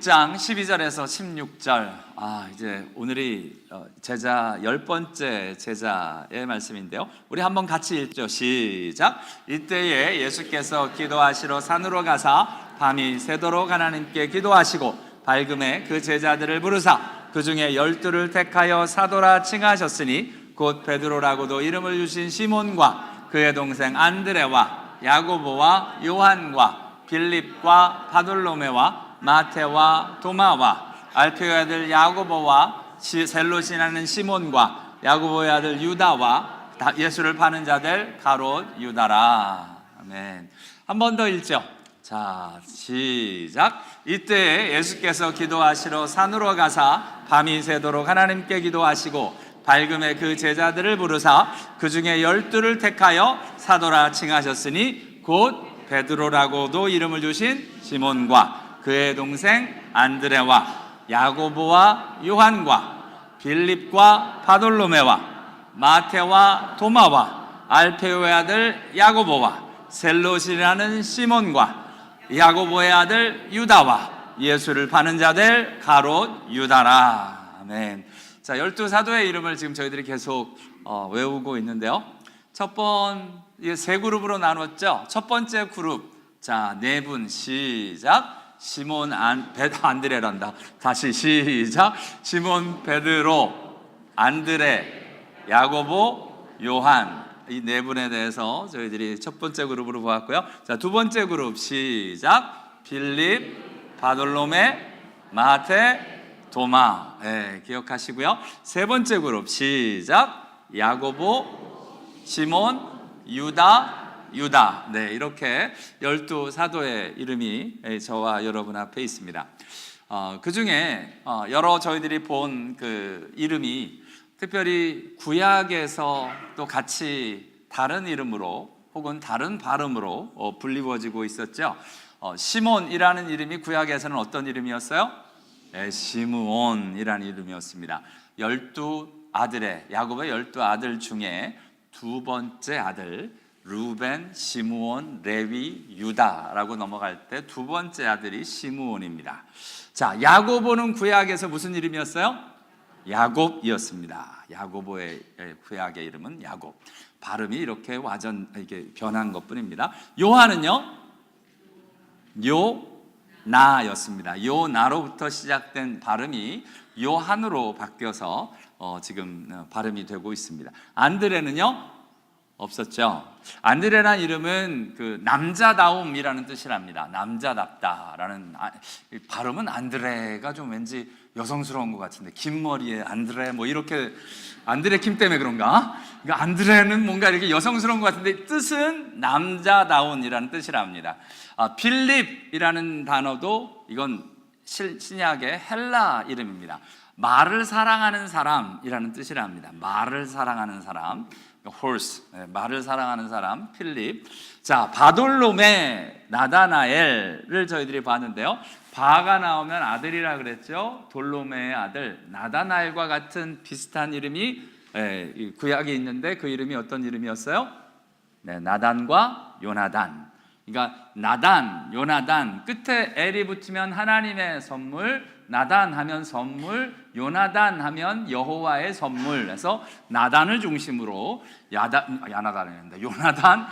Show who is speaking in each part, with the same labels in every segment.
Speaker 1: 6장 12절에서 16절. 이제 오늘이 제자 10번째 제자의 말씀인데요. 우리 한번 같이 읽죠. 시작. 이때에 예수께서 기도하시러 산으로 가사 밤이 새도록 하나님께 기도하시고 밝음에 그 제자들을 부르사 그 중에 12를 택하여 사도라 칭하셨으니 곧 베드로라고도 이름을 주신 시몬과 그의 동생 안드레와 야고보와 요한과 빌립과 바돌로메와 마테와 도마와 알페오의 아들 야고보와 셀롯이라는 시몬과 야고보의 아들 유다와 예수를 파는 자들 가롯 유다라. 아멘. 한 번 더 읽죠. 자, 시작. 이때 예수께서 기도하시러 산으로 가사 밤이 새도록 하나님께 기도하시고 밝음에 그 제자들을 부르사 그 중에 12를 택하여 사도라 칭하셨으니 곧 베드로라고도 이름을 주신 시몬과 그의 동생 안드레와 야고보와 요한과 빌립과 바돌로메와 마테와 도마와 알페오의 아들 야고보와 셀롯이라는 시몬과 야고보의 아들 유다와 예수를 파는 자들 가롯 유다라. 아멘. 자, 12사도의 이름을 지금 저희들이 계속 외우고 있는데요. 세 그룹으로 나눴죠. 첫 번째 그룹, 자, 네 분 시작. 시몬 안드레란다. 다시 시작. 시몬 베드로, 안드레, 야고보, 요한. 이 네 분에 대해서 저희들이 첫 번째 그룹으로 보았고요. 자, 두 번째 그룹 시작. 빌립, 바돌로메, 마테, 도마. 기억하시고요. 세 번째 그룹 시작. 야고보, 시몬, 유다. 이렇게 12사도의 이름이 저와 여러분 앞에 있습니다. 그 중에 여러 저희들이 본 그 이름이 특별히 구약에서 또 같이 다른 이름으로 혹은 다른 발음으로 불리워지고 있었죠. 시몬이라는 이름이 구약에서는 어떤 이름이었어요? 시므온이라는 이름이었습니다. 12아들의 야곱의 12아들 중에 두 번째 아들 루벤, 시므온, 레위, 유다라고 넘어갈 때 두 번째 아들이 시므온입니다. 자, 야고보는 구약에서 무슨 이름이었어요? 야곱이었습니다. 야고보의 구약의 이름은 야곱. 발음이 이렇게 이게 변한 것뿐입니다. 요한은요, 요나였습니다. 요나로부터 시작된 발음이 요한으로 바뀌어서 지금 발음이 되고 있습니다. 안드레는요, 없었죠. 안드레라는 이름은 그 남자다움이라는 뜻이랍니다. 남자답다라는 발음은 안드레가 좀 왠지 여성스러운 것 같은데, 긴 머리에 안드레 뭐 이렇게 안드레 킴 때문에 그런가? 그러니까 안드레는 뭔가 이렇게 여성스러운 것 같은데 뜻은 남자다운이라는 뜻이랍니다. 필립이라는 단어도 이건 신약의 헬라 이름입니다. 말을 사랑하는 사람이라는 뜻이랍니다. 말을 사랑하는 사람, horse, 말을 사랑하는 사람, 필립. 자, 바돌로메, 나다나엘을 저희들이 봤는데요. 바가 나오면 아들이라 그랬죠. 돌로메의 아들, 나다나엘과 같은 비슷한 이름이 구약에 있는데 그 이름이 어떤 이름이었어요? 나단과 요나단. 그러니까 나단, 요나단, 끝에 엘이 붙으면 하나님의 선물, 나단 하면 선물, 요나단 하면 여호와의 선물. 그래서 나단을 중심으로 요나단,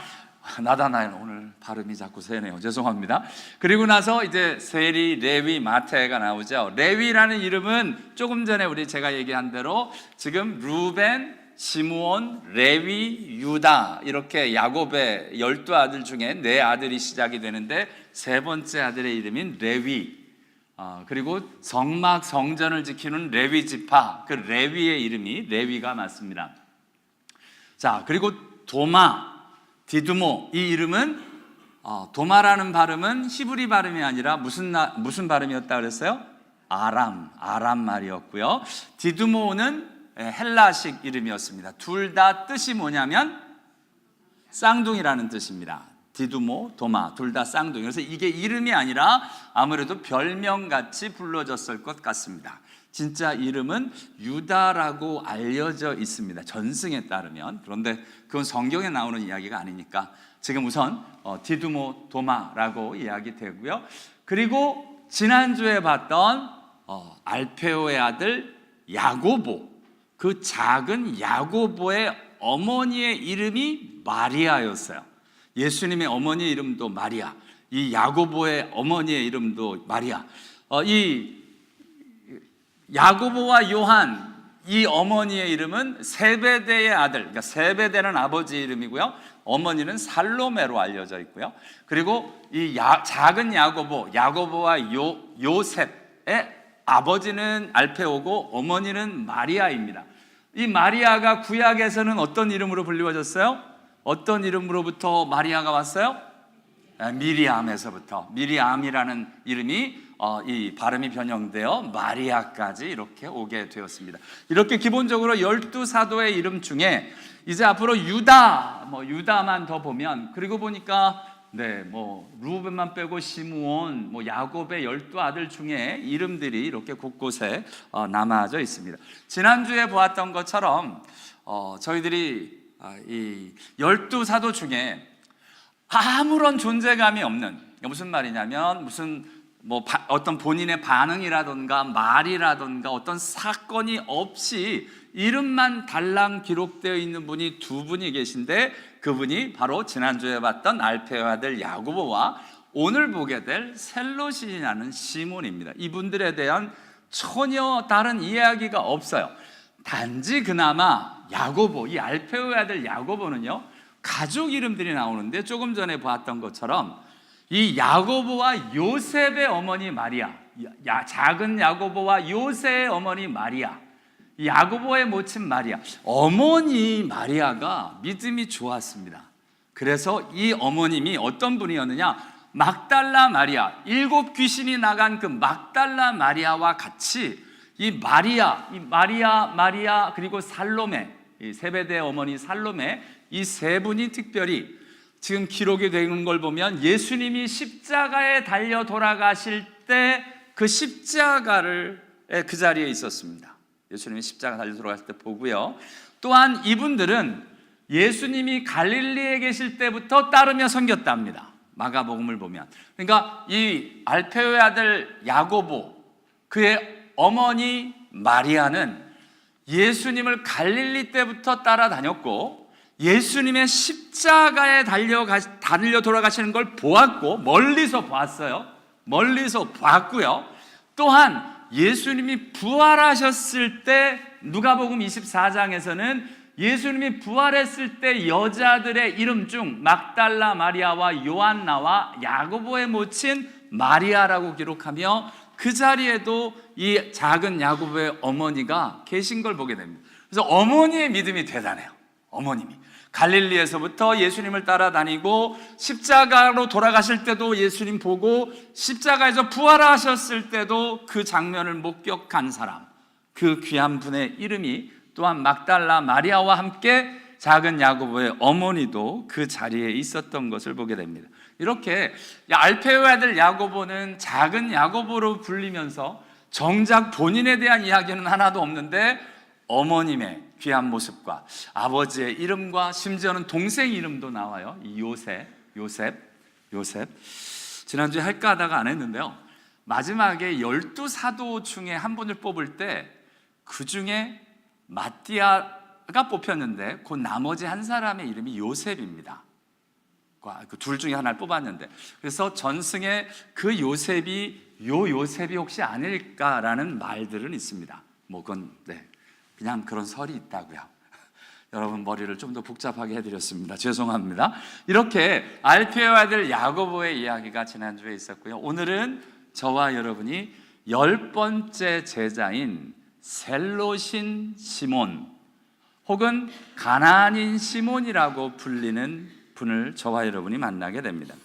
Speaker 1: 나다나엘, 오늘 발음이 자꾸 새네요. 죄송합니다. 그리고 나서 이제 세리, 레위, 마테가 나오죠. 레위라는 이름은 조금 전에 제가 얘기한 대로 지금 루벤, 시므온, 레위, 유다 이렇게 야곱의 12아들 중에 4아들이 시작이 되는데 세 번째 아들의 이름인 레위, 그리고 성막 성전을 지키는 레위 지파, 그 레위의 이름이 레위가 맞습니다. 자, 그리고 도마, 디두모, 이 이름은 도마라는 발음은 히브리 발음이 아니라 무슨 발음이었다 그랬어요? 아람 말이었고요. 디두모는 헬라식 이름이었습니다. 둘 다 뜻이 뭐냐면 쌍둥이라는 뜻입니다. 디두모, 도마, 둘 다 쌍둥이. 그래서 이게 이름이 아니라 아무래도 별명같이 불러졌을 것 같습니다. 진짜 이름은 유다라고 알려져 있습니다. 전승에 따르면. 그런데 그건 성경에 나오는 이야기가 아니니까 지금 우선 디두모, 도마라고 이야기되고요. 그리고 지난주에 봤던 알페오의 아들 야고보, 그 작은 야고보의 어머니의 이름이 마리아였어요. 예수님의 어머니의 이름도 마리아, 이 야고보의 어머니의 이름도 마리아. 이 야고보와 요한, 이 어머니의 이름은 세베대의 아들, 그러니까 세베대는 아버지 이름이고요, 어머니는 살로메로 알려져 있고요. 그리고 이 작은 야고보와 요셉의 아버지는 알페오고 어머니는 마리아입니다. 이 마리아가 구약에서는 어떤 이름으로 불리워졌어요? 어떤 이름으로부터 마리아가 왔어요? 미리암에서부터, 미리암이라는 이름이 이 발음이 변형되어 마리아까지 이렇게 오게 되었습니다. 이렇게 기본적으로 12사도의 이름 중에 이제 앞으로 유다만 더 보면, 그리고 보니까 루벤만 빼고 시므온, 야곱의 12아들 중에 이름들이 이렇게 곳곳에 남아져 있습니다. 지난주에 보았던 것처럼 저희들이 이 12사도 중에 아무런 존재감이 없는, 무슨 말이냐면 어떤 본인의 반응이라든가 말이라든가 어떤 사건이 없이 이름만 달랑 기록되어 있는 분이 두 분이 계신데, 그분이 바로 지난주에 봤던 알페오의 아들 야고보와 오늘 보게 될 셀롯이라는 시몬입니다. 이분들에 대한 전혀 다른 이야기가 없어요. 단지 그나마 야고보, 이 알페오의 아들 야고보는요, 가족 이름들이 나오는데, 조금 전에 보았던 것처럼 이 야고보와 요셉의 어머니 마리아, 작은 야고보와 요셉의 어머니 마리아, 야고보의 모친 마리아, 어머니 마리아가 믿음이 좋았습니다. 그래서 이 어머님이 어떤 분이었느냐, 막달라 마리아, 7 귀신이 나간 그 막달라 마리아와 같이 이 마리아 그리고 살로메, 이 세베대 어머니 살로메, 이 세 분이 특별히 지금 기록이 되는 걸 보면 예수님이 십자가에 달려 돌아가실 때 그 십자가를 그 자리에 있었습니다. 예수님이 십자가 달려 돌아가실 때 보고요. 또한 이분들은 예수님이 갈릴리에 계실 때부터 따르며 섬겼답니다. 마가복음을 보면. 그러니까 이 알페오의 아들 야고보, 그의 어머니 마리아는 예수님을 갈릴리 때부터 따라다녔고, 예수님의 십자가에 달려 돌아가시는 걸 보았고, 멀리서 봤어요. 멀리서 봤고요. 또한 예수님이 부활하셨을 때, 누가복음 24장에서는 예수님이 부활했을 때 여자들의 이름 중 막달라 마리아와 요한나와 야고보의 모친 마리아라고 기록하며, 그 자리에도 이 작은 야고보의 어머니가 계신 걸 보게 됩니다. 그래서 어머니의 믿음이 대단해요. 어머님이 갈릴리에서부터 예수님을 따라다니고, 십자가로 돌아가실 때도 예수님 보고, 십자가에서 부활하셨을 때도 그 장면을 목격한 사람, 그 귀한 분의 이름이 또한 막달라 마리아와 함께 작은 야고보의 어머니도 그 자리에 있었던 것을 보게 됩니다. 이렇게 알페오의 아들 야고보는 작은 야고보로 불리면서 정작 본인에 대한 이야기는 하나도 없는데, 어머님의 귀한 모습과 아버지의 이름과 심지어는 동생 이름도 나와요. 이 요셉. 지난주에 할까 하다가 안 했는데요, 마지막에 12사도 중에 한 분을 뽑을 때 그 중에 마띠아가 뽑혔는데, 그 나머지 한 사람의 이름이 요셉입니다. 그 둘 중에 하나를 뽑았는데, 그래서 전승에 그 요셉이 혹시 아닐까라는 말들은 있습니다. 그건 그냥 그런 설이 있다고요. 여러분 머리를 좀 더 복잡하게 해드렸습니다. 죄송합니다. 이렇게 알페오의 아들 야고보의 이야기가 지난주에 있었고요. 오늘은 저와 여러분이 10번째 제자인 셀롯인 시몬, 혹은 가나안인 시몬이라고 불리는 분을 저와 여러분이 만나게 됩니다.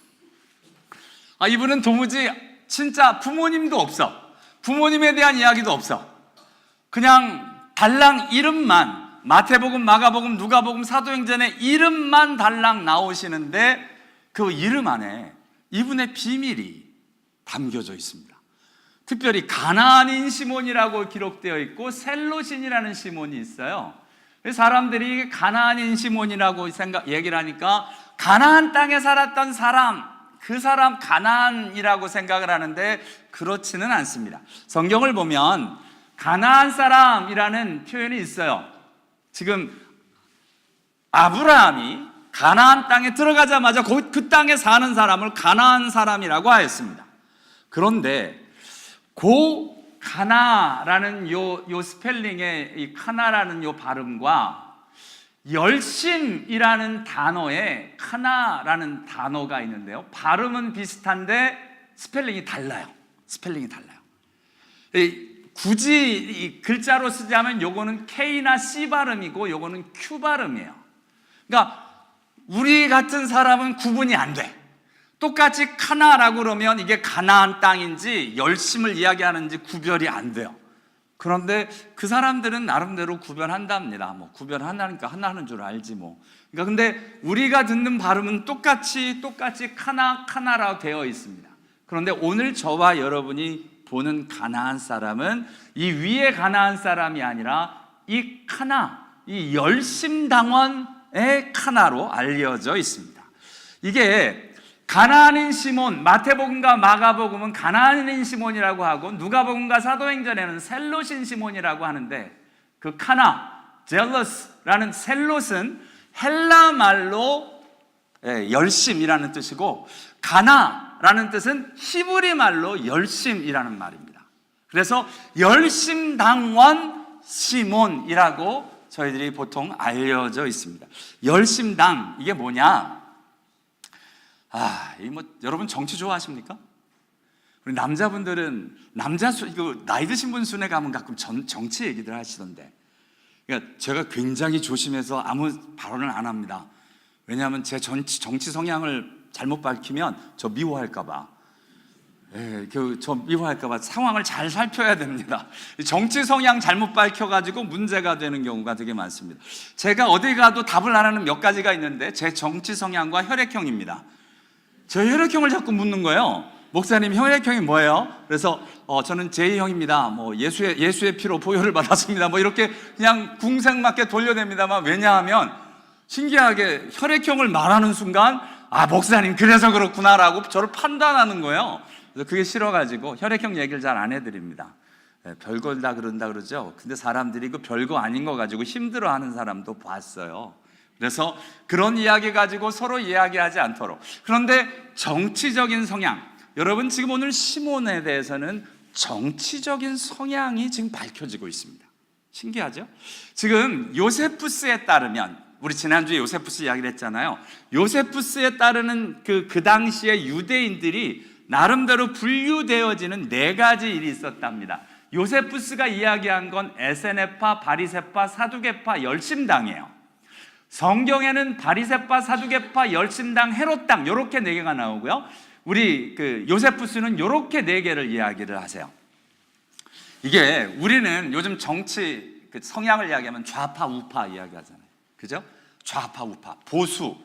Speaker 1: 이분은 도무지 진짜 부모님도 없어, 부모님에 대한 이야기도 없어, 그냥 달랑 이름만, 마태복음, 마가복음, 누가복음, 사도행전의 이름만 달랑 나오시는데, 그 이름 안에 이분의 비밀이 담겨져 있습니다. 특별히 가나안인 시몬이라고 기록되어 있고 셀롯인이라는 시몬이 있어요. 사람들이 가나안인 시몬이라고 얘기를 하니까 가나안 땅에 살았던 사람, 그 사람 가나안이라고 생각을 하는데 그렇지는 않습니다. 성경을 보면 가나안 사람이라는 표현이 있어요. 지금 아브라함이 가나안 땅에 들어가자마자 그 땅에 사는 사람을 가나안 사람이라고 하였습니다. 그런데 가나라는 요 스펠링의 이 카나라는 요 발음과 열심이라는 단어에 카나라는 단어가 있는데요, 발음은 비슷한데 스펠링이 달라요. 굳이 이 글자로 쓰자면 요거는 K나 C 발음이고 요거는 Q 발음이에요. 그러니까 우리 같은 사람은 구분이 안 돼. 똑같이 카나라고 그러면 이게 가나안 땅인지 열심을 이야기하는지 구별이 안 돼요. 그런데 그 사람들은 나름대로 구별한답니다. 뭐 구별한다니까 하나는 줄 알지 뭐. 그러니까 근데 우리가 듣는 발음은 똑같이 카나라고 되어 있습니다. 그런데 오늘 저와 여러분이 보는 가나안 사람은 이 위에 가나안 사람이 아니라 이 카나, 이 열심당원의 카나로 알려져 있습니다. 이게 가나안인 시몬, 마태복음과 마가복음은 가나안인 시몬이라고 하고 누가복음과 사도행전에는 셀롯인 시몬이라고 하는데, 그 카나, 젤러스라는 셀롯은 헬라 말로 열심이라는 뜻이고, 가나라는 뜻은 히브리 말로 열심이라는 말입니다. 그래서 열심당원 시몬이라고 저희들이 보통 알려져 있습니다. 열심당, 이게 뭐냐? 여러분 정치 좋아하십니까? 우리 남자분들은 나이 드신 분 순회 가면 가끔 정치 얘기들 하시던데, 그러니까 제가 굉장히 조심해서 아무 발언을 안 합니다. 왜냐하면 제 정치 성향을 잘못 밝히면 저 미워할까봐, 저 미워할까봐 상황을 잘 살펴야 됩니다. 정치 성향 잘못 밝혀가지고 문제가 되는 경우가 되게 많습니다. 제가 어디 가도 답을 안 하는 몇 가지가 있는데, 제 정치 성향과 혈액형입니다. 저 혈액형을 자꾸 묻는 거예요. 목사님 혈액형이 뭐예요? 그래서 저는 J형입니다. 뭐 예수의 피로 보혈을 받았습니다. 뭐 이렇게 그냥 궁색맞게 돌려댑니다만, 왜냐하면 신기하게 혈액형을 말하는 순간 목사님 그래서 그렇구나라고 저를 판단하는 거예요. 그래서 그게 싫어가지고 혈액형 얘기를 잘 안 해드립니다. 별걸 다 그런다 그러죠. 근데 사람들이 그 별거 아닌 거 가지고 힘들어하는 사람도 봤어요. 그래서 그런 이야기 가지고 서로 이야기하지 않도록. 그런데 정치적인 성향, 여러분 지금 오늘 시몬에 대해서는 정치적인 성향이 지금 밝혀지고 있습니다. 신기하죠? 지금 요세푸스에 따르면, 우리 지난주에 요세푸스 이야기를 했잖아요. 요세푸스에 따르는 그 당시에 유대인들이 나름대로 분류되어지는 4가지 일이 있었답니다. 요세푸스가 이야기한 건 에세네파, 바리새파, 사두개파, 열심당이에요. 성경에는 바리새파, 사두개파, 열심당, 헤롯당 이렇게 4개가 나오고요. 우리 요세푸스는 이렇게 4개를 이야기를 하세요. 이게 우리는 요즘 정치 성향을 이야기하면 좌파, 우파 이야기하잖아요. 그죠? 좌파, 우파, 보수,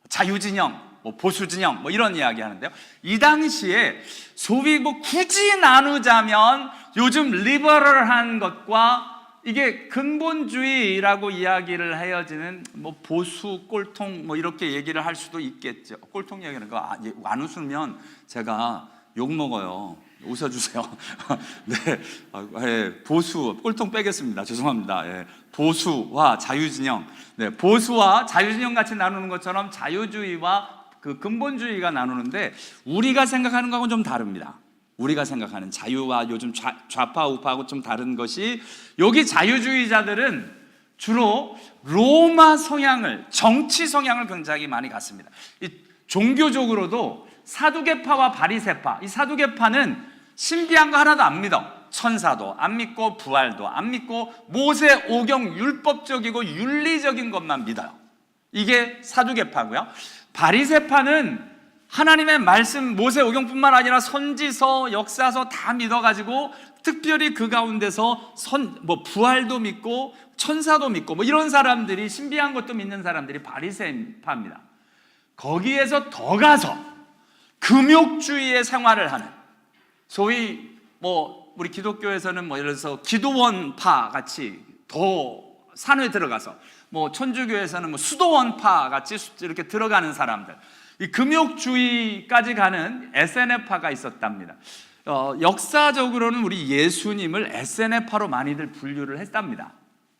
Speaker 1: 자유진영, 보수진영 이런 이야기 하는데요. 이 당시에 소위 굳이 나누자면 요즘 리버럴한 것과 이게 근본주의라고 이야기를 하여지는 보수, 꼴통 이렇게 얘기를 할 수도 있겠죠. 꼴통 얘기하는 거 안 웃으면 제가 욕 먹어요. 웃어주세요. 네, 보수, 꼴통 빼겠습니다. 죄송합니다. 보수와 자유진영, 보수와 자유진영 같이 나누는 것처럼 자유주의와 그 근본주의가 나누는데, 우리가 생각하는 거하고는 좀 다릅니다. 우리가 생각하는 자유와 요즘 좌파 우파하고 좀 다른 것이, 여기 자유주의자들은 주로 로마 성향을, 정치 성향을 굉장히 많이 갖습니다. 이 종교적으로도 사두개파와 바리새파, 이 사두개파는 신비한 거 하나도 안 믿어. 천사도 안 믿고 부활도 안 믿고 모세 오경 율법적이고 윤리적인 것만 믿어요. 이게 사두개파고요. 바리새파는 하나님의 말씀, 모세 오경뿐만 아니라 선지서, 역사서 다 믿어가지고 특별히 그 가운데서 부활도 믿고 천사도 믿고 이런 사람들이, 신비한 것도 믿는 사람들이 바리새파입니다. 거기에서 더 가서 금욕주의의 생활을 하는, 소위 우리 기독교에서는 예를 들어서 기도원파 같이 더 산에 들어가서, 천주교에서는 수도원파 같이 이렇게 들어가는 사람들, 이 금욕주의까지 가는 SNF파가 있었답니다. 역사적으로는 우리 예수님을 SNF파로 많이들 분류를 했답니다.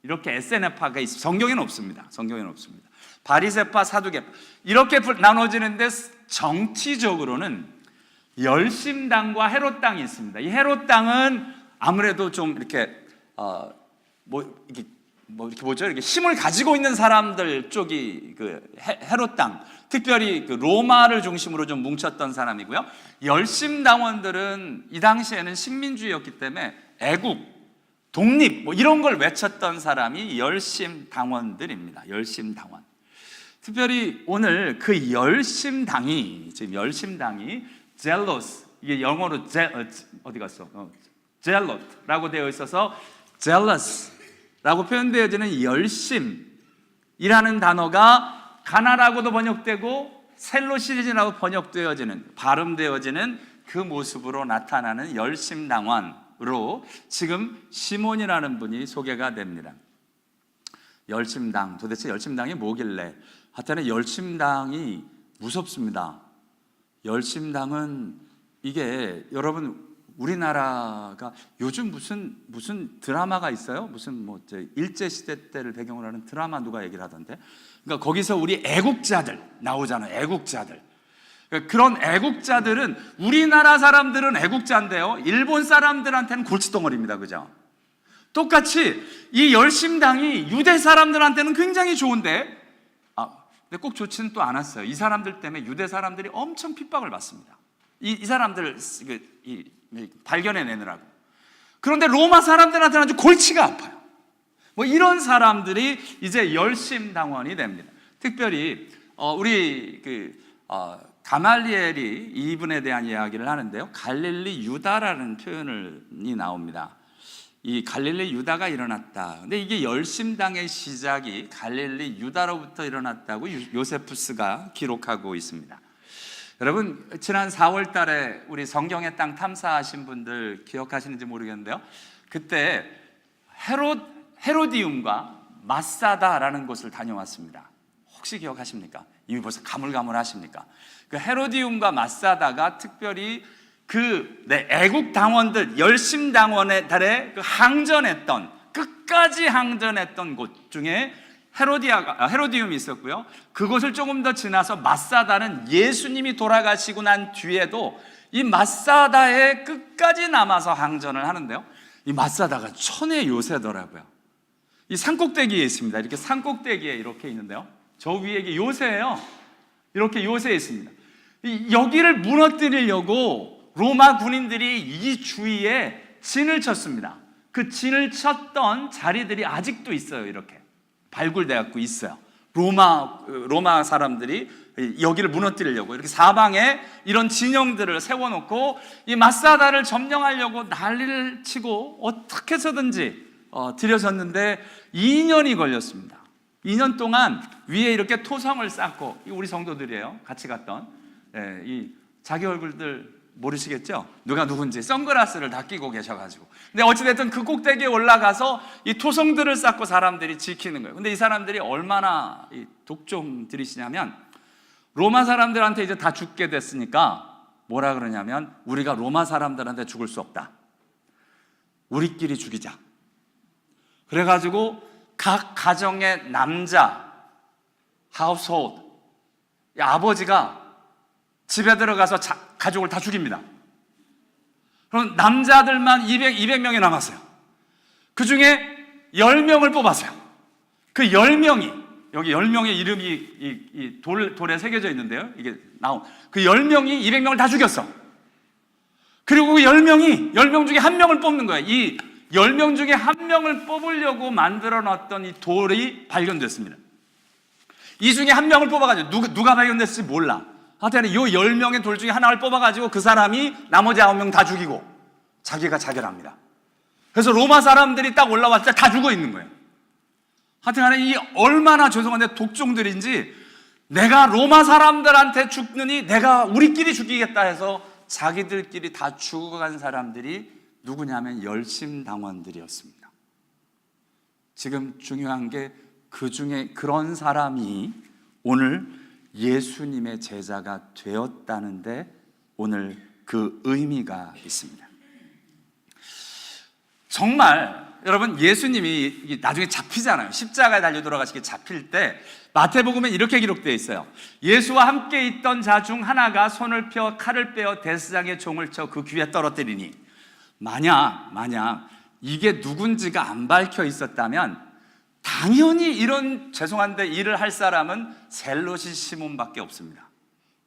Speaker 1: 이렇게 SNF파가 있습니다. 성경에는 없습니다. 성경에는 없습니다. 바리새파, 사두개파 이렇게 나눠지는데 정치적으로는 열심당과 헤롯당이 있습니다. 이 헤롯당은 아무래도 좀 이렇게 이렇게 힘을 가지고 있는 사람들 쪽이 그 헤롯당, 특별히 그 로마를 중심으로 좀 뭉쳤던 사람이고요. 열심당원들은 이 당시에는 식민주의였기 때문에 애국, 독립 이런 걸 외쳤던 사람이 열심당원들입니다. 열심당원. 특별히 오늘 그 열심당이 jealous, 이게 영어로 어디 갔어? zealot라고 되어 있어서 jealous라고 표현되어지는 열심이라는 단어가 가나라고도 번역되고 셀로시리즈라고 번역되어지는, 발음되어지는 그 모습으로 나타나는 열심당원으로 지금 시몬이라는 분이 소개가 됩니다. 열심당, 도대체 열심당이 뭐길래? 하여튼 열심당이 무섭습니다. 열심당은 이게 여러분 우리나라가 요즘 무슨 드라마가 있어요? 무슨 일제 시대 때를 배경으로 하는 드라마 누가 얘기를 하던데. 그러니까 거기서 우리 애국자들 나오잖아요. 애국자들. 그러니까 그런 애국자들은 우리나라 사람들은 애국자인데요. 일본 사람들한테는 골칫덩어리입니다. 그죠? 똑같이 이 열심당이 유대 사람들한테는 굉장히 좋은데 근데 꼭 좋지는 또 않았어요. 이 사람들 때문에 유대 사람들이 엄청 핍박을 받습니다. 이 사람들을 발견해내느라고. 그런데 로마 사람들한테는 아주 골치가 아파요. 이런 사람들이 이제 열심당원이 됩니다. 특별히 우리 가말리엘이 이분에 대한 이야기를 하는데요. 갈릴리 유다라는 표현이 나옵니다. 이 갈릴리 유다가 일어났다. 근데 이게 열심당의 시작이 갈릴리 유다로부터 일어났다고 요세푸스가 기록하고 있습니다. 여러분 지난 4월 달에 우리 성경의 땅 탐사하신 분들 기억하시는지 모르겠는데요. 그때 헤로디움과 마사다라는 곳을 다녀왔습니다. 혹시 기억하십니까? 이미 벌써 가물가물하십니까? 그 헤로디움과 마사다가 특별히 애국 당원들, 열심 당원의 달에 항전했던, 끝까지 항전했던 곳 중에 헤로디움이 있었고요. 그곳을 조금 더 지나서 마사다는 예수님이 돌아가시고 난 뒤에도 이 마사다에 끝까지 남아서 항전을 하는데요. 이 마사다가 천의 요새더라고요. 이 산꼭대기에 있습니다. 이렇게 산꼭대기에 이렇게 있는데요. 저 위에 이게 요새예요. 이렇게 요새에 있습니다. 여기를 무너뜨리려고 로마 군인들이 이 주위에 진을 쳤습니다. 그 진을 쳤던 자리들이 아직도 있어요. 이렇게 발굴돼 갖고 있어요. 로마 사람들이 여기를 무너뜨리려고 이렇게 사방에 이런 진영들을 세워놓고 이 마사다를 점령하려고 난리를 치고 어떻게 해서든지 들여섰는데 2년이 걸렸습니다. 2년 동안 위에 이렇게 토성을 쌓고, 우리 성도들이에요. 같이 갔던 이 자기 얼굴들 모르시겠죠? 누가 누군지 선글라스를 다 끼고 계셔가지고. 근데 어찌됐든 그 꼭대기에 올라가서 이 토성들을 쌓고 사람들이 지키는 거예요. 근데 이 사람들이 얼마나 독종들이시냐면 로마 사람들한테 이제 다 죽게 됐으니까 뭐라 그러냐면 우리가 로마 사람들한테 죽을 수 없다. 우리끼리 죽이자. 그래가지고 각 가정의 남자 하우스홀드 아버지가 집에 들어가서 가족을 다 죽입니다. 그럼 남자들만 200명이 남았어요. 그 중에 10명을 뽑았어요. 그 10명이, 여기 10명의 이름이 이 돌에 새겨져 있는데요. 이게 나온 그 10명이 200명을 다 죽였어. 그리고 그 10명 중에 한 명을 뽑는 거예요. 이 10명 중에 한 명을 뽑으려고 만들어 놨던 이 돌이 발견됐습니다. 이 중에 한 명을 뽑아가지고 누가 발견됐을지 몰라. 하여튼 이 10명의 돌 중에 하나를 뽑아가지고 그 사람이 나머지 9명 다 죽이고 자기가 자결합니다. 그래서 로마 사람들이 딱 올라왔을 때 다 죽어 있는 거예요. 하여튼 간에 이 얼마나 죄송한데 독종들인지 내가 로마 사람들한테 죽느니 내가 우리끼리 죽이겠다 해서 자기들끼리 다 죽어간 사람들이 누구냐면 열심당원들이었습니다. 지금 중요한 게 그 중에 그런 사람이 오늘 예수님의 제자가 되었다는데 오늘 그 의미가 있습니다. 정말 여러분, 예수님이 나중에 잡히잖아요. 십자가에 달려 돌아가시게 잡힐 때 마태복음에 이렇게 기록되어 있어요. 예수와 함께 있던 자 중 하나가 손을 펴 칼을 빼어 대제사장의 종을 쳐 그 귀에 떨어뜨리니, 만약 이게 누군지가 안 밝혀 있었다면 당연히 이런, 죄송한데 일을 할 사람은 셀롯이 시몬밖에 없습니다.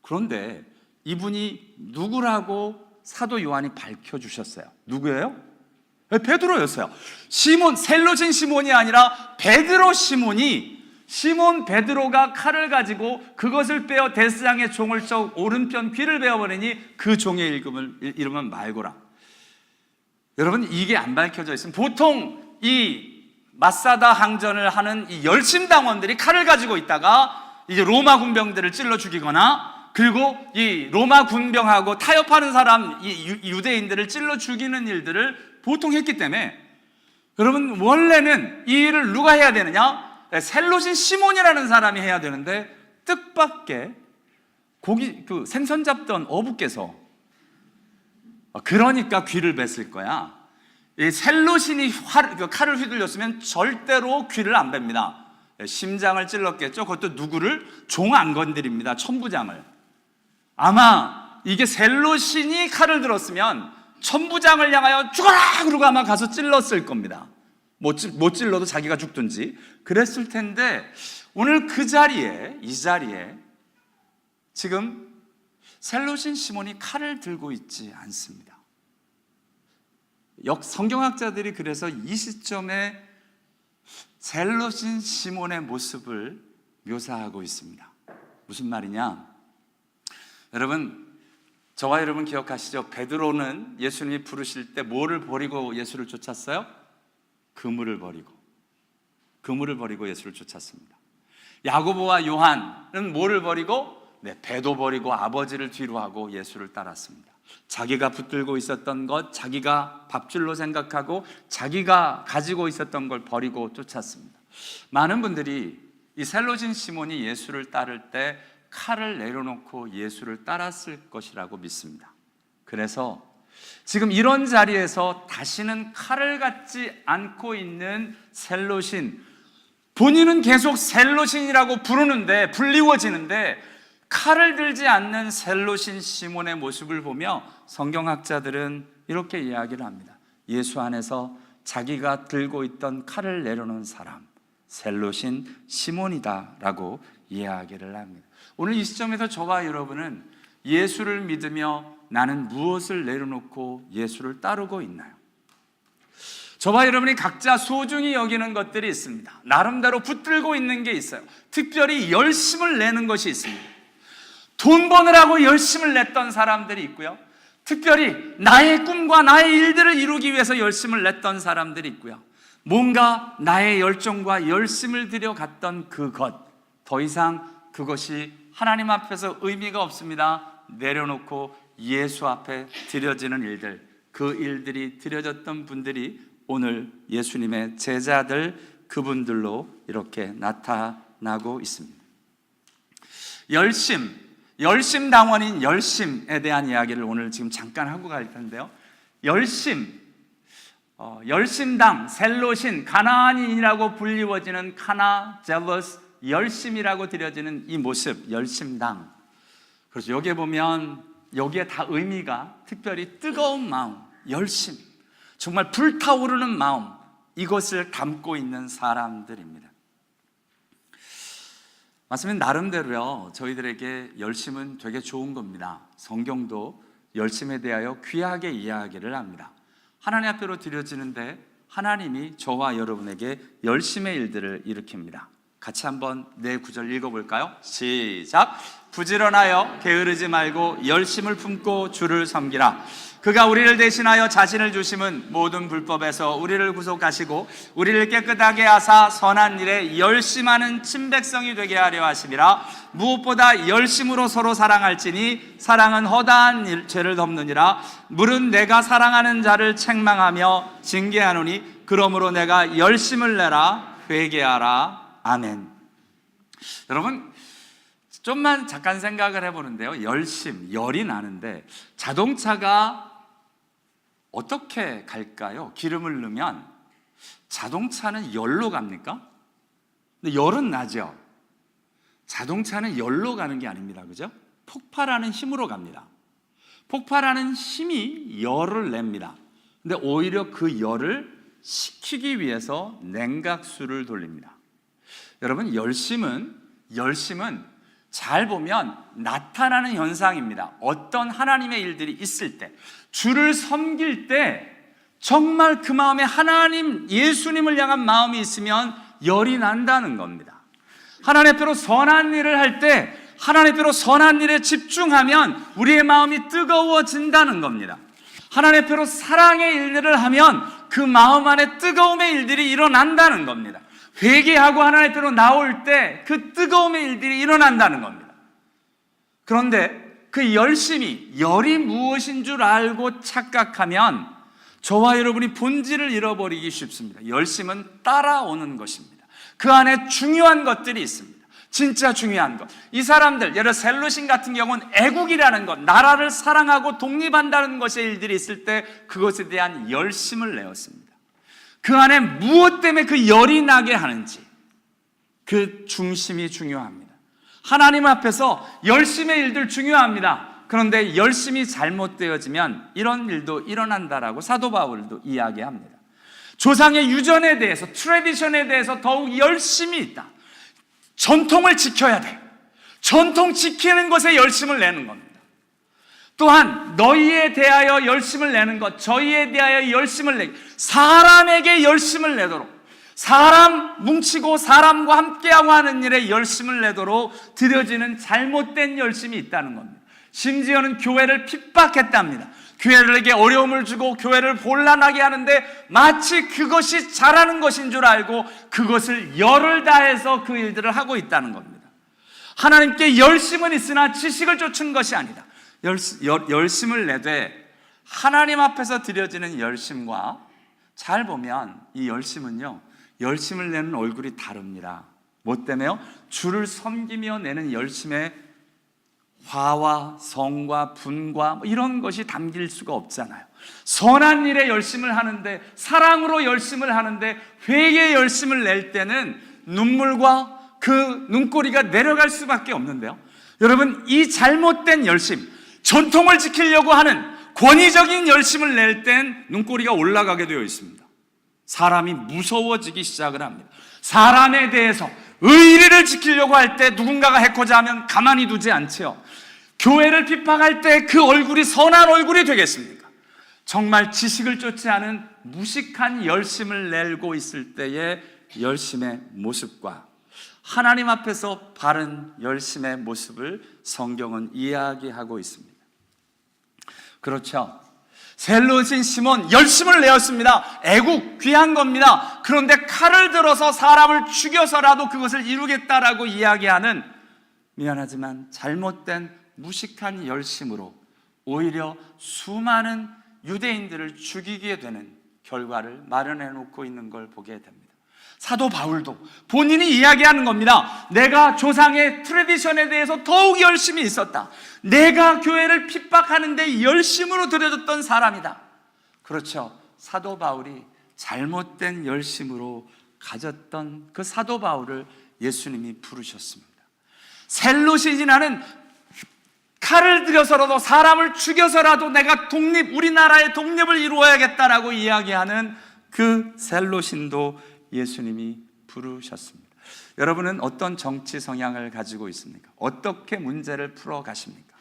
Speaker 1: 그런데 이분이 누구라고 사도 요한이 밝혀주셨어요. 누구예요? 베드로였어요. 시몬, 셀롯인 시몬이 아니라 베드로 시몬이, 시몬 베드로가 칼을 가지고 그것을 빼어 대제사장의 종을 쳐 오른편 귀를 베어버리니 그 종의 이름은 말고라. 여러분, 이게 안 밝혀져 있으면 보통 이 마사다 항전을 하는 이 열심당원들이 칼을 가지고 있다가 이제 로마 군병들을 찔러 죽이거나, 그리고 이 로마 군병하고 타협하는 사람, 이 유대인들을 찔러 죽이는 일들을 보통 했기 때문에, 여러분, 원래는 이 일을 누가 해야 되느냐? 셀롯인 시몬이라는 사람이 해야 되는데, 뜻밖의 생선 잡던 어부께서, 그러니까 귀를 뱄을 거야. 이 셀롯인이 칼을 휘둘렸으면 절대로 귀를 안 뺍니다. 심장을 찔렀겠죠. 그것도 누구를? 종 안 건드립니다. 천부장을. 아마 이게 셀롯인이 칼을 들었으면 천부장을 향하여 죽어라! 그러고 아마 가서 찔렀을 겁니다. 못 찔러도 자기가 죽든지 그랬을 텐데, 오늘 이 자리에 지금 셀롯인 시몬이 칼을 들고 있지 않습니다. 성경학자들이 그래서 이 시점에 셀롯인 시몬의 모습을 묘사하고 있습니다. 무슨 말이냐? 여러분, 저와 여러분 기억하시죠? 베드로는 예수님이 부르실 때 뭐를 버리고 예수를 쫓았어요? 그물을 버리고 예수를 쫓았습니다. 야고보와 요한은 뭐를 버리고? 배도 버리고 아버지를 뒤로 하고 예수를 따랐습니다. 자기가 붙들고 있었던 것, 자기가 밥줄로 생각하고 자기가 가지고 있었던 걸 버리고 쫓았습니다. 많은 분들이 이 셀롯인 시몬이 예수를 따를 때 칼을 내려놓고 예수를 따랐을 것이라고 믿습니다. 그래서 지금 이런 자리에서 다시는 칼을 갖지 않고 있는 셀롯인, 본인은 계속 셀롯인이라고 불리워지는데 칼을 들지 않는 셀롯인 시몬의 모습을 보며 성경학자들은 이렇게 이야기를 합니다. 예수 안에서 자기가 들고 있던 칼을 내려놓은 사람, 셀롯인 시몬이다라고 이야기를 합니다. 오늘 이 시점에서 저와 여러분은 예수를 믿으며 나는 무엇을 내려놓고 예수를 따르고 있나요? 저와 여러분이 각자 소중히 여기는 것들이 있습니다. 나름대로 붙들고 있는 게 있어요. 특별히 열심을 내는 것이 있습니다. 돈 버느라고 열심을 냈던 사람들이 있고요. 특별히 나의 꿈과 나의 일들을 이루기 위해서 열심을 냈던 사람들이 있고요. 뭔가 나의 열정과 열심을 들여갔던 그것, 더 이상 그것이 하나님 앞에서 의미가 없습니다. 내려놓고 예수 앞에 드려지는 일들, 그 일들이 드려졌던 분들이 오늘 예수님의 제자들, 그분들로 이렇게 나타나고 있습니다. 열심당원인 열심에 대한 이야기를 오늘 지금 잠깐 하고 갈 텐데요. 열심당, 셀롯인, 가나안인이라고 불리워지는 카나, 젤러스, 열심이라고 드려지는 이 모습, 열심당. 그래서 여기에 보면 여기에 다 의미가 특별히 뜨거운 마음, 열심, 정말 불타오르는 마음, 이것을 담고 있는 사람들입니다. 맞으면 나름대로요, 저희들에게 열심은 되게 좋은 겁니다. 성경도 열심에 대하여 귀하게 이야기를 합니다. 하나님 앞으로 드려지는데 하나님이 저와 여러분에게 열심의 일들을 일으킵니다. 같이 한번 네 구절 읽어볼까요? 시작! 부지런하여 게으르지 말고 열심을 품고 주를 섬기라. 그가 우리를 대신하여 자신을 주심은 모든 불법에서 우리를 구속하시고 우리를 깨끗하게 하사 선한 일에 열심하는 친백성이 되게 하려 하심이라. 무엇보다 열심으로 서로 사랑할지니 사랑은 허다한 죄를 덮느니라. 물은 내가 사랑하는 자를 책망하며 징계하노니 그러므로 내가 열심을 내라. 회개하라. 아멘. 여러분, 좀만 잠깐 생각을 해보는데요. 열이 나는데 자동차가 어떻게 갈까요? 기름을 넣으면 자동차는 열로 갑니까? 근데 열은 나죠. 자동차는 열로 가는 게 아닙니다. 그죠? 폭발하는 힘으로 갑니다. 폭발하는 힘이 열을 냅니다. 근데 오히려 그 열을 식히기 위해서 냉각수를 돌립니다. 여러분, 열심은 잘 보면 나타나는 현상입니다. 어떤 하나님의 일들이 있을 때, 주를 섬길 때 정말 그 마음에 하나님, 예수님을 향한 마음이 있으면 열이 난다는 겁니다. 하나님 앞으로 선한 일을 할 때, 하나님 앞으로 선한 일에 집중하면 우리의 마음이 뜨거워진다는 겁니다. 하나님 앞으로 사랑의 일들을 하면 그 마음 안에 뜨거움의 일들이 일어난다는 겁니다. 회개하고 하나님 앞으로 나올 때 그 뜨거움의 일들이 일어난다는 겁니다. 그런데 그 열이 무엇인 줄 알고 착각하면 저와 여러분이 본질을 잃어버리기 쉽습니다. 열심은 따라오는 것입니다. 그 안에 중요한 것들이 있습니다. 진짜 중요한 것. 이 사람들, 예를 들어 셀로신 같은 경우는 애국이라는 것, 나라를 사랑하고 독립한다는 것의 일들이 있을 때 그것에 대한 열심을 내었습니다. 그 안에 무엇 때문에 그 열이 나게 하는지, 그 중심이 중요합니다. 하나님 앞에서 열심의 일들 중요합니다. 그런데 열심이 잘못되어지면 이런 일도 일어난다라고 사도 바울도 이야기합니다. 조상의 유전에 대해서, 트래디션에 대해서 더욱 열심이 있다. 전통을 지켜야 돼. 전통 지키는 것에 열심을 내는 겁니다. 또한 너희에 대하여 열심을 내는 것, 저희에 대하여 열심을 내기, 사람에게 열심을 내도록, 사람 뭉치고 사람과 함께하고 하는 일에 열심을 내도록 드려지는 잘못된 열심이 있다는 겁니다. 심지어는 교회를 핍박했답니다. 교회들에게 어려움을 주고 교회를 혼란하게 하는데 마치 그것이 잘하는 것인 줄 알고 그것을 열을 다해서 그 일들을 하고 있다는 겁니다. 하나님께 열심은 있으나 지식을 쫓은 것이 아니다. 열심을 내되 하나님 앞에서 드려지는 열심과, 잘 보면 이 열심은요, 열심을 내는 얼굴이 다릅니다. 뭐 때문에요? 주를 섬기며 내는 열심에 화와 성과 분과 이런 것이 담길 수가 없잖아요. 선한 일에 열심을 하는데, 사랑으로 열심을 하는데, 회개에 열심을 낼 때는 눈물과 그 눈꼬리가 내려갈 수밖에 없는데요. 여러분, 이 잘못된 열심, 전통을 지키려고 하는 권위적인 열심을 낼 땐 눈꼬리가 올라가게 되어 있습니다. 사람이 무서워지기 시작을 합니다. 사람에 대해서 의리를 지키려고 할 때 누군가가 해코자 하면 가만히 두지 않지요. 교회를 핍박할 때 그 얼굴이 선한 얼굴이 되겠습니까? 정말 지식을 쫓지 않은 무식한 열심을 내고 있을 때의 열심의 모습과 하나님 앞에서 바른 열심의 모습을 성경은 이야기하고 있습니다. 그렇죠. 셀로신 시몬 열심을 내었습니다. 애국 귀한 겁니다. 그런데 칼을 들어서 사람을 죽여서라도 그것을 이루겠다라고 이야기하는, 미안하지만 잘못된 무식한 열심으로 오히려 수많은 유대인들을 죽이게 되는 결과를 마련해 놓고 있는 걸 보게 됩니다. 사도 바울도 본인이 이야기하는 겁니다. 내가 조상의 트래디션에 대해서 더욱 열심히 있었다. 내가 교회를 핍박하는데 열심으로 들여졌던 사람이다. 그렇죠. 사도 바울이 잘못된 열심으로 가졌던 그 사도 바울을 예수님이 부르셨습니다. 셀로시지, 나는 칼을 들여서라도 사람을 죽여서라도 내가 우리나라의 독립을 이루어야겠다라고 이야기하는 그 셀로신도 예수님이 부르셨습니다. 여러분은 어떤 정치 성향을 가지고 있습니까? 어떻게 문제를 풀어 가십니까?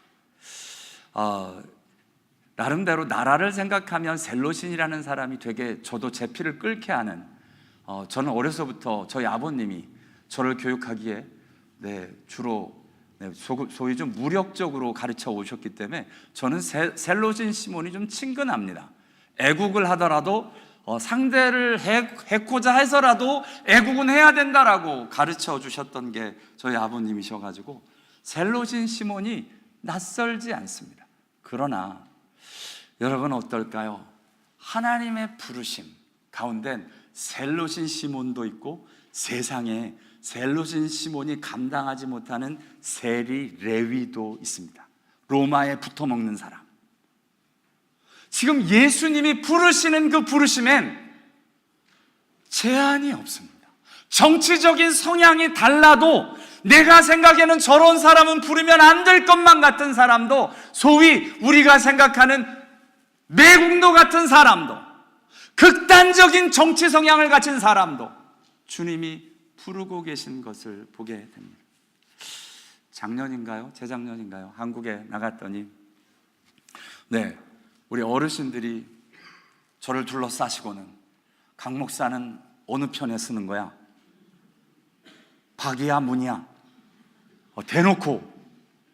Speaker 1: 나름대로 나라를 생각하면 셀로신이라는 사람이 되게, 저도 제 피를 끓게 하는, 저는 어려서부터 저희 아버님이 저를 교육하기에 주로 소위 좀 무력적으로 가르쳐 오셨기 때문에 저는 셀로신 시몬이 좀 친근합니다. 애국을 하더라도 상대를 해코자 해서라도 애국은 해야 된다라고 가르쳐 주셨던 게 저희 아버님이셔가지고 셀로신 시몬이 낯설지 않습니다. 그러나 여러분 어떨까요? 하나님의 부르심 가운데 셀로신 시몬도 있고 세상에 젤로신 시몬이 감당하지 못하는 세리 레위도 있습니다. 로마에 붙어먹는 사람. 지금 예수님이 부르시는 그 부르심엔 제한이 없습니다. 정치적인 성향이 달라도 내가 생각에는 저런 사람은 부르면 안 될 것만 같은 사람도, 소위 우리가 생각하는 매국노 같은 사람도, 극단적인 정치 성향을 가진 사람도 주님이 부르고 계신 것을 보게 됩니다. 작년인가요? 재작년인가요? 한국에 나갔더니 우리 어르신들이 저를 둘러싸시고는 강 목사는 어느 편에 쓰는 거야? 박이야 문이야? 대놓고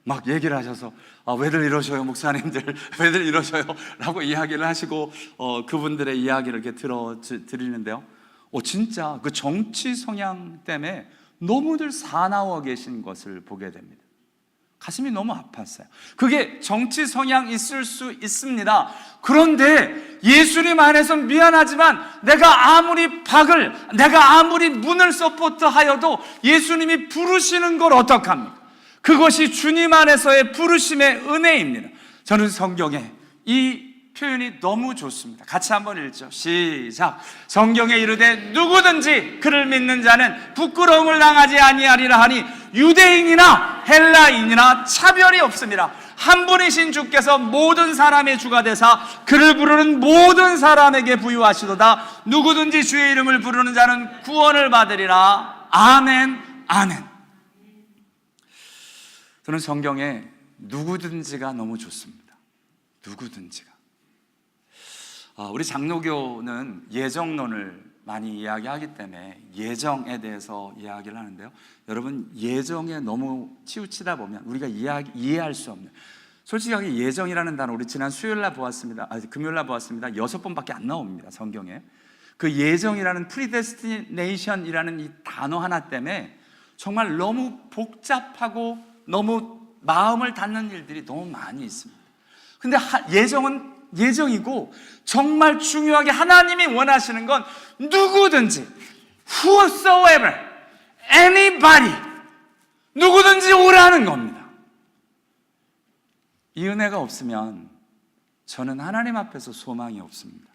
Speaker 1: 막 얘기를 하셔서 왜들 이러셔요 목사님들, 왜들 이러셔요? 라고 이야기를 하시고 그분들의 이야기를 이렇게 드리는데요, 진짜 그 정치 성향 때문에 너무들 사나워 계신 것을 보게 됩니다. 가슴이 너무 아팠어요. 그게 정치 성향 있을 수 있습니다. 그런데 예수님 안에서 미안하지만 내가 아무리 문을 서포트하여도 예수님이 부르시는 걸 어떡합니까? 그것이 주님 안에서의 부르심의 은혜입니다. 저는 성경에 이 표현이 너무 좋습니다. 같이 한번 읽죠. 시작. 성경에 이르되 누구든지 그를 믿는 자는 부끄러움을 당하지 아니하리라 하니 유대인이나 헬라인이나 차별이 없습니다. 한 분이신 주께서 모든 사람의 주가 되사 그를 부르는 모든 사람에게 부유하시도다. 누구든지 주의 이름을 부르는 자는 구원을 받으리라. 아멘, 아멘. 저는 성경에 누구든지가 너무 좋습니다. 누구든지가. 우리 장로교는 예정론을 많이 이야기하기 때문에 예정에 대해서 이야기를 하는데요, 여러분 예정에 너무 치우치다 보면 우리가 이해할 수 없는, 솔직하게 예정이라는 단어 우리 지난 수요일날 보았습니다. 금요일날 보았습니다. 6번밖에 안 나옵니다, 성경에. 그 예정이라는 predestination이라는 이 단어 하나 때문에 정말 너무 복잡하고 너무 마음을 닫는 일들이 너무 많이 있습니다. 근데 예정은 예정이고 정말 중요하게 하나님이 원하시는 건 누구든지, whosoever, anybody, 누구든지 오라는 겁니다. 이 은혜가 없으면 저는 하나님 앞에서 소망이 없습니다.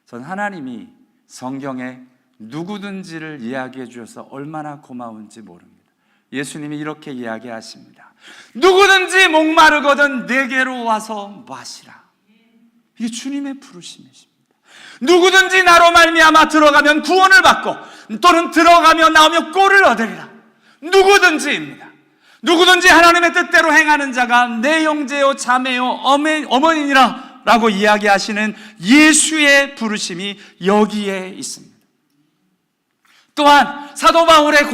Speaker 1: 저는 하나님이 성경에 누구든지를 이야기해 주셔서 얼마나 고마운지 모릅니다. 예수님이 이렇게 이야기하십니다. 누구든지 목마르거든 내게로 와서 마시라. 이게 주님의 부르심이십니다. 누구든지 나로 말미암아 들어가면 구원을 받고 또는 들어가며 나오며 꼴을 얻으리라. 누구든지입니다. 누구든지 하나님의 뜻대로 행하는 자가 내 형제요 자매요 어머니니라 라고 이야기하시는 예수의 부르심이 여기에 있습니다. 또한 사도 바울의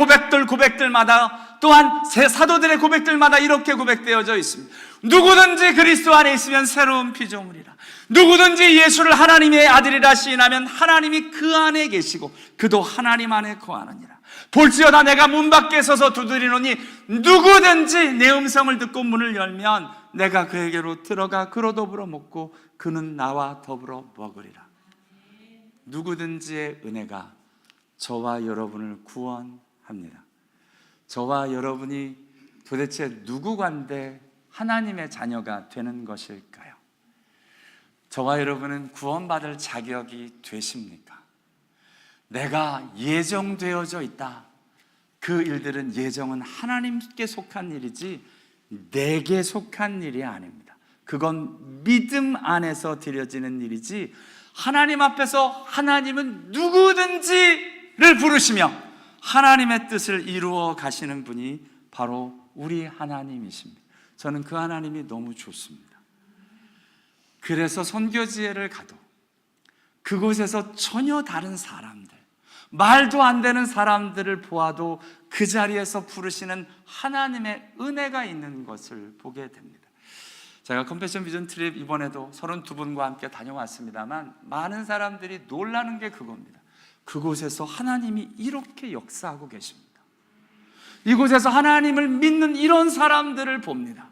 Speaker 1: 고백들마다, 또한 사도들의 고백들마다 이렇게 고백되어져 있습니다. 누구든지 그리스도 안에 있으면 새로운 피조물이라. 누구든지 예수를 하나님의 아들이라 시인하면 하나님이 그 안에 계시고 그도 하나님 안에 거하느니라. 볼지어다 내가 문 밖에 서서 두드리노니 누구든지 내 음성을 듣고 문을 열면 내가 그에게로 들어가 그로 더불어 먹고 그는 나와 더불어 먹으리라. 누구든지의 은혜가 저와 여러분을 구원합니다. 저와 여러분이 도대체 누구간데 하나님의 자녀가 되는 것일까요? 저와 여러분은 구원받을 자격이 되십니까? 내가 예정되어져 있다. 그 일들은 예정은 하나님께 속한 일이지 내게 속한 일이 아닙니다. 그건 믿음 안에서 드려지는 일이지, 하나님 앞에서 하나님은 누구든지를 부르시며 하나님의 뜻을 이루어 가시는 분이 바로 우리 하나님이십니다. 저는 그 하나님이 너무 좋습니다. 그래서 선교지회를 가도 그곳에서 전혀 다른 사람들, 말도 안 되는 사람들을 보아도 그 자리에서 부르시는 하나님의 은혜가 있는 것을 보게 됩니다. 제가 컴패션 비전 트립 이번에도 32분과 함께 다녀왔습니다만 많은 사람들이 놀라는 게 그겁니다. 그곳에서 하나님이 이렇게 역사하고 계십니다. 이곳에서 하나님을 믿는 이런 사람들을 봅니다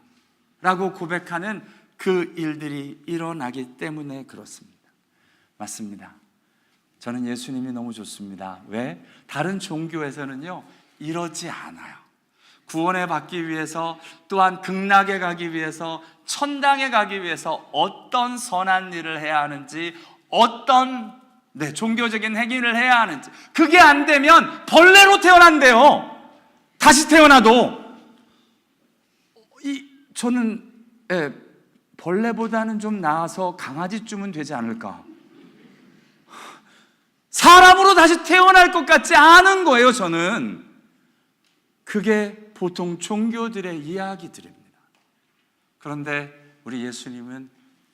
Speaker 1: 라고 고백하는 그 일들이 일어나기 때문에 그렇습니다. 맞습니다. 저는 예수님이 너무 좋습니다. 왜? 다른 종교에서는요, 이러지 않아요. 구원에 받기 위해서, 또한 극락에 가기 위해서, 천당에 가기 위해서 어떤 선한 일을 해야 하는지, 어떤 종교적인 행위를 해야 하는지, 그게 안 되면 벌레로 태어난대요. 다시 태어나도. 저는 벌레보다는 좀 나아서 강아지쯤은 되지 않을까. 사람으로 다시 태어날 것 같지 않은 거예요, 저는. 그게 보통 종교들의 이야기들입니다. 그런데 우리 예수님은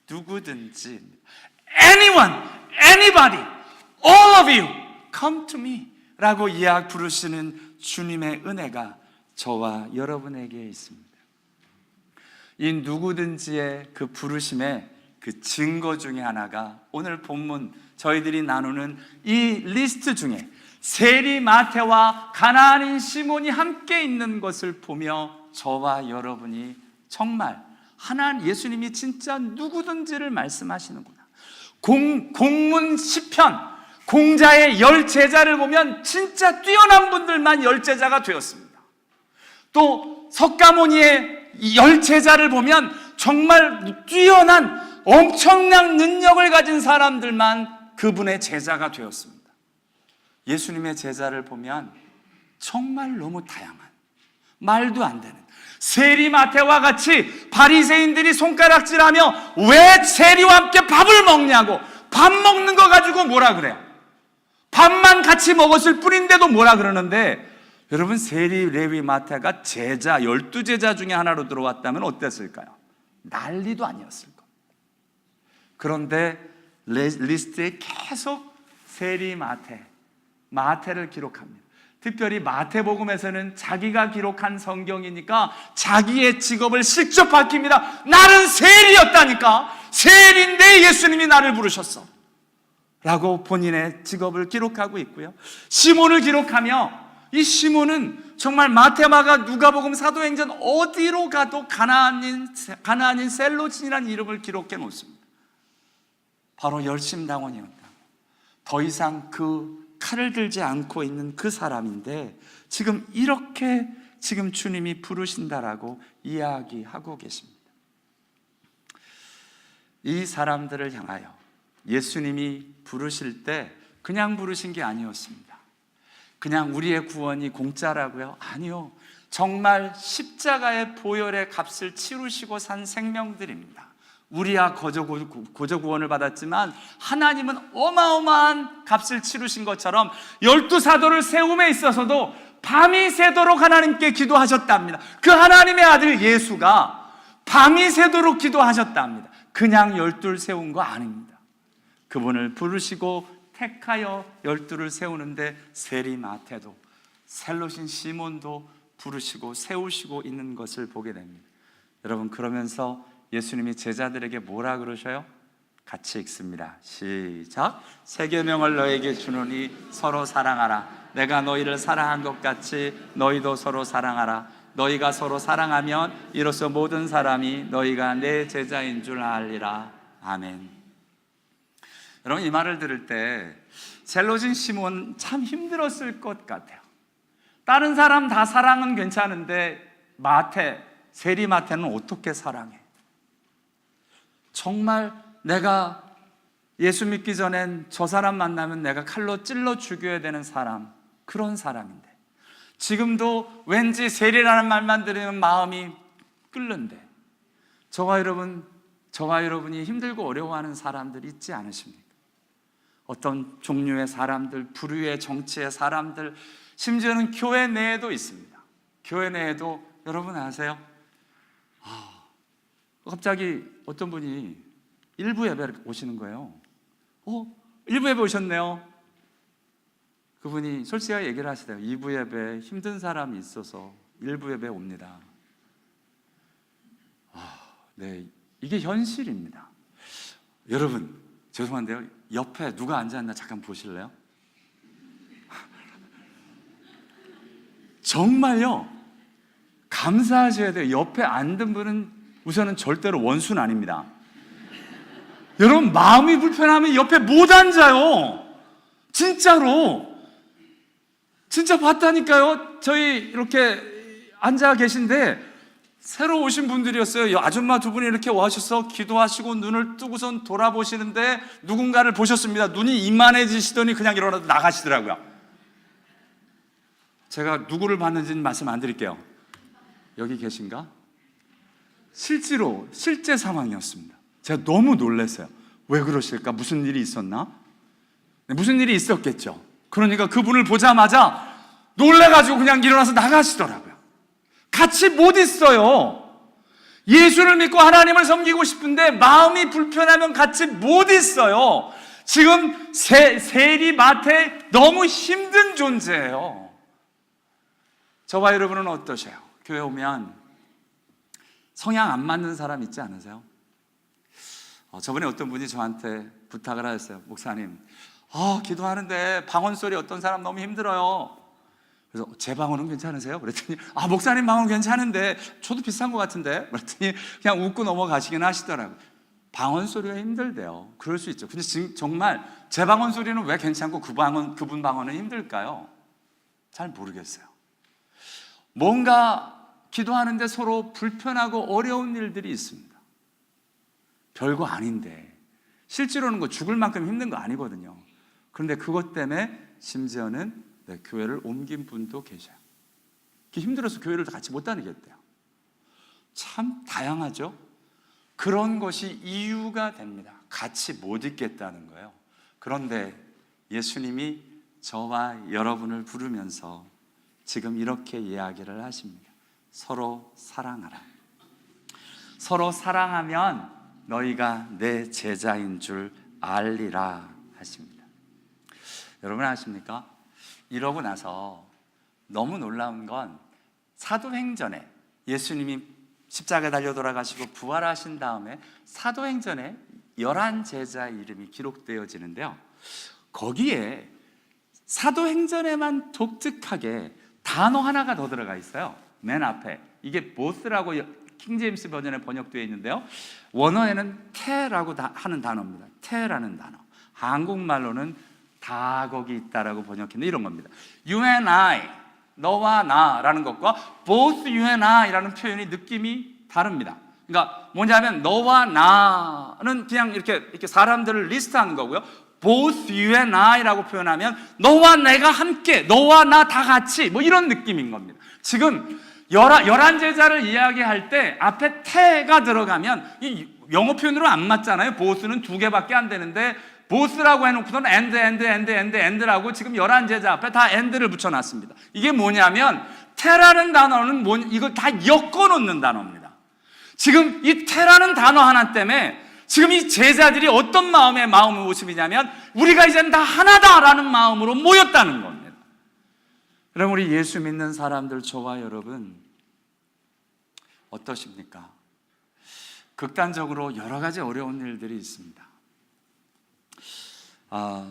Speaker 1: 누구든지, anyone, anybody, all of you, come to me 라고 부르시는 주님의 은혜가 저와 여러분에게 있습니다. 이 누구든지의 그 부르심의 그 증거 중에 하나가 오늘 본문 저희들이 나누는 이 리스트 중에 세리 마태와 가나안인 시몬이 함께 있는 것을 보며 저와 여러분이 정말 예수님이 진짜 누구든지를 말씀하시는구나. 공문 시편, 공자의 10제자를 보면 진짜 뛰어난 분들만 10제자가 되었습니다. 또 석가모니의 10제자를 보면 정말 뛰어난 엄청난 능력을 가진 사람들만 그분의 제자가 되었습니다. 예수님의 제자를 보면 정말 너무 다양한, 말도 안 되는, 세리마태와 같이 바리새인들이 손가락질하며 왜 세리와 함께 밥을 먹냐고, 밥 먹는 거 가지고 뭐라 그래요? 밥만 같이 먹었을 뿐인데도 뭐라 그러는데, 여러분 세리, 레위, 마태가 제자, 12제자 중에 하나로 들어왔다면 어땠을까요? 난리도 아니었을 거예요. 그런데 리스트에 계속 세리, 마태를 기록합니다. 특별히 마태복음에서는 자기가 기록한 성경이니까 자기의 직업을 직접 밝힙니다. 나는 세리였다니까. 세리인데 예수님이 나를 부르셨어 라고 본인의 직업을 기록하고 있고요. 시몬을 기록하며, 이 시몬은 정말 마태, 마가, 누가복음, 사도행전 어디로 가도 가나안인 셀로진이라는 이름을 기록해 놓습니다. 바로 열심당원이었다. 더 이상 그 칼을 들지 않고 있는 그 사람인데 지금 이렇게 주님이 부르신다라고 이야기하고 계십니다. 이 사람들을 향하여 예수님이 부르실 때 그냥 부르신 게 아니었습니다. 그냥 우리의 구원이 공짜라고요? 아니요. 정말 십자가의 보혈의 값을 치르시고 산 생명들입니다. 우리야 거저 구원을 받았지만 하나님은 어마어마한 값을 치르신 것처럼 12사도를 세움에 있어서도 밤이 새도록 하나님께 기도하셨답니다. 그 하나님의 아들 예수가 밤이 새도록 기도하셨답니다. 그냥 12를 세운 거 아닙니다. 그분을 부르시고 택하여 12를 세우는데 세리마태도, 셀로신 시몬도 부르시고 세우시고 있는 것을 보게 됩니다. 여러분, 그러면서 예수님이 제자들에게 뭐라 그러셔요? 같이 읽습니다. 시작. 새 계명을 너에게 주노니 서로 사랑하라. 내가 너희를 사랑한 것 같이 너희도 서로 사랑하라. 너희가 서로 사랑하면 이로써 모든 사람이 너희가 내 제자인 줄 알리라. 아멘. 여러분, 이 말을 들을 때 셀로진 시몬 참 힘들었을 것 같아요. 다른 사람 다 사랑은 괜찮은데 세리 마태는 어떻게 사랑해? 정말 내가 예수 믿기 전엔 저 사람 만나면 내가 칼로 찔러 죽여야 되는 사람, 그런 사람인데 지금도 왠지 세리라는 말만 들으면 마음이 끓는데 저와 여러분이 힘들고 어려워하는 사람들 있지 않으십니까? 어떤 종류의 사람들, 부류의 정치의 사람들, 심지어는 교회 내에도 있습니다. 교회 내에도 여러분 아세요? 갑자기 어떤 분이 일부 예배를 오시는 거예요. 일부 예배 오셨네요. 그분이 솔직하게 얘기를 하시대요. 2부 예배 힘든 사람이 있어서 일부 예배 옵니다. 네, 이게 현실입니다. 여러분, 죄송한데요, 옆에 누가 앉아있나 잠깐 보실래요? 정말요, 감사하셔야 돼요. 옆에 앉은 분은 우선은 절대로 원수는 아닙니다. 여러분, 마음이 불편하면 옆에 못 앉아요. 진짜로. 진짜 봤다니까요. 저희 이렇게 앉아 계신데 새로 오신 분들이었어요. 아줌마 두 분이 이렇게 와셔서 기도하시고 눈을 뜨고선 돌아보시는데 누군가를 보셨습니다. 눈이 이만해지시더니 그냥 일어나서 나가시더라고요. 제가 누구를 봤는지는 말씀 안 드릴게요. 여기 계신가? 실제 상황이었습니다. 제가 너무 놀랐어요. 왜 그러실까? 무슨 일이 있었나? 무슨 일이 있었겠죠. 그러니까 그분을 보자마자 놀래가지고 그냥 일어나서 나가시더라고요. 같이 못 있어요. 예수를 믿고 하나님을 섬기고 싶은데 마음이 불편하면 같이 못 있어요. 지금 세리마태 너무 힘든 존재예요. 저와 여러분은 어떠세요? 교회 오면 성향 안 맞는 사람 있지 않으세요? 저번에 어떤 분이 저한테 부탁을 하셨어요. 목사님, 기도하는데 방언 소리 어떤 사람 너무 힘들어요. 그래서 제 방언은 괜찮으세요? 그랬더니 목사님 방언 괜찮은데 저도 비슷한 것 같은데? 그랬더니 그냥 웃고 넘어가시긴 하시더라고요. 방언 소리가 힘들대요. 그럴 수 있죠. 근데 지금 정말 제 방언 소리는 왜 괜찮고 그분 방언은 힘들까요? 잘 모르겠어요. 뭔가 기도하는데 서로 불편하고 어려운 일들이 있습니다. 별거 아닌데 실제로는 죽을 만큼 힘든 거 아니거든요. 그런데 그것 때문에 심지어는 교회를 옮긴 분도 계셔요. 힘들어서 교회를 같이 못 다니겠대요. 참 다양하죠. 그런 것이 이유가 됩니다. 같이 못 있겠다는 거예요. 그런데 예수님이 저와 여러분을 부르면서 지금 이렇게 이야기를 하십니다. 서로 사랑하라. 서로 사랑하면 너희가 내 제자인 줄 알리라 하십니다. 여러분 아십니까? 이러고 나서 너무 놀라운 건 사도행전에 예수님이 십자가에 달려 돌아가시고 부활하신 다음에 사도행전에 11제자의 이름이 기록되어지는데요, 거기에 사도행전에만 독특하게 단어 하나가 더 들어가 있어요. 맨 앞에 이게 both라고 킹제임스 버전에 번역되어 있는데요, 원어에는 te라고 하는 단어입니다. te라는 단어, 한국말로는 다 거기 있다라고 번역했는데 이런 겁니다. You and I, 너와 나라는 것과 both you and I라는 표현이 느낌이 다릅니다. 그러니까 뭐냐면 너와 나는 그냥 이렇게 사람들을 리스트하는 거고요, both you and I라고 표현하면 너와 내가 함께, 너와 나 다 같이 뭐 이런 느낌인 겁니다. 지금 11제자를 이야기할 때 앞에 te가 들어가면 이 영어 표현으로 안 맞잖아요. both는 2개밖에 안 되는데 both라고 해놓고서는 and라고 지금 11제자 앞에 다 and를 붙여놨습니다. 이게 뭐냐면 te라는 단어는 이걸 다 엮어놓는 단어입니다. 지금 이 te라는 단어 하나 때문에 지금 이 제자들이 어떤 마음의 모습이냐면 우리가 이제는 다 하나다라는 마음으로 모였다는 겁니다. 그럼 우리 예수 믿는 사람들, 저와 여러분 어떠십니까? 극단적으로 여러 가지 어려운 일들이 있습니다.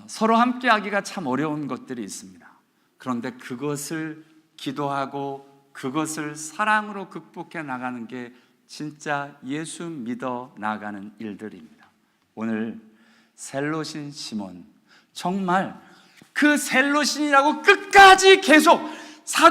Speaker 1: 서로 함께하기가 참 어려운 것들이 있습니다. 그런데 그것을 기도하고 그것을 사랑으로 극복해 나가는 게 진짜 예수 믿어 나가는 일들입니다. 오늘 셀로신 시몬, 정말 그 셀로신이라고 끝까지 계속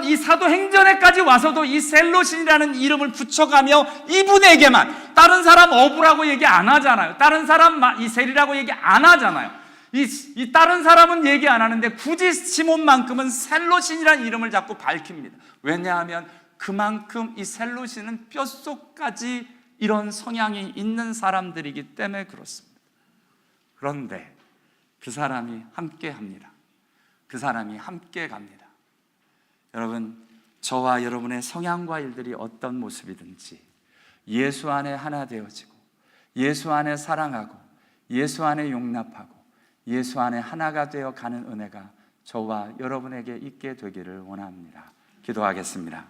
Speaker 1: 이 사도행전에까지 와서도 이 셀로신이라는 이름을 붙여가며 이분에게만, 다른 사람 어부라고 얘기 안 하잖아요. 다른 사람 이 셀이라고 얘기 안 하잖아요. 이 다른 사람은 얘기 안 하는데 굳이 시몬만큼은 셀로신이라는 이름을 자꾸 밝힙니다. 왜냐하면 그만큼 이 셀로신은 뼛속까지 이런 성향이 있는 사람들이기 때문에 그렇습니다. 그런데 그 사람이 함께 합니다. 그 사람이 함께 갑니다. 여러분, 저와 여러분의 성향과 일들이 어떤 모습이든지 예수 안에 하나 되어지고 예수 안에 사랑하고 예수 안에 용납하고 예수 안에 하나가 되어 가는 은혜가 저와 여러분에게 있게 되기를 원합니다. 기도하겠습니다.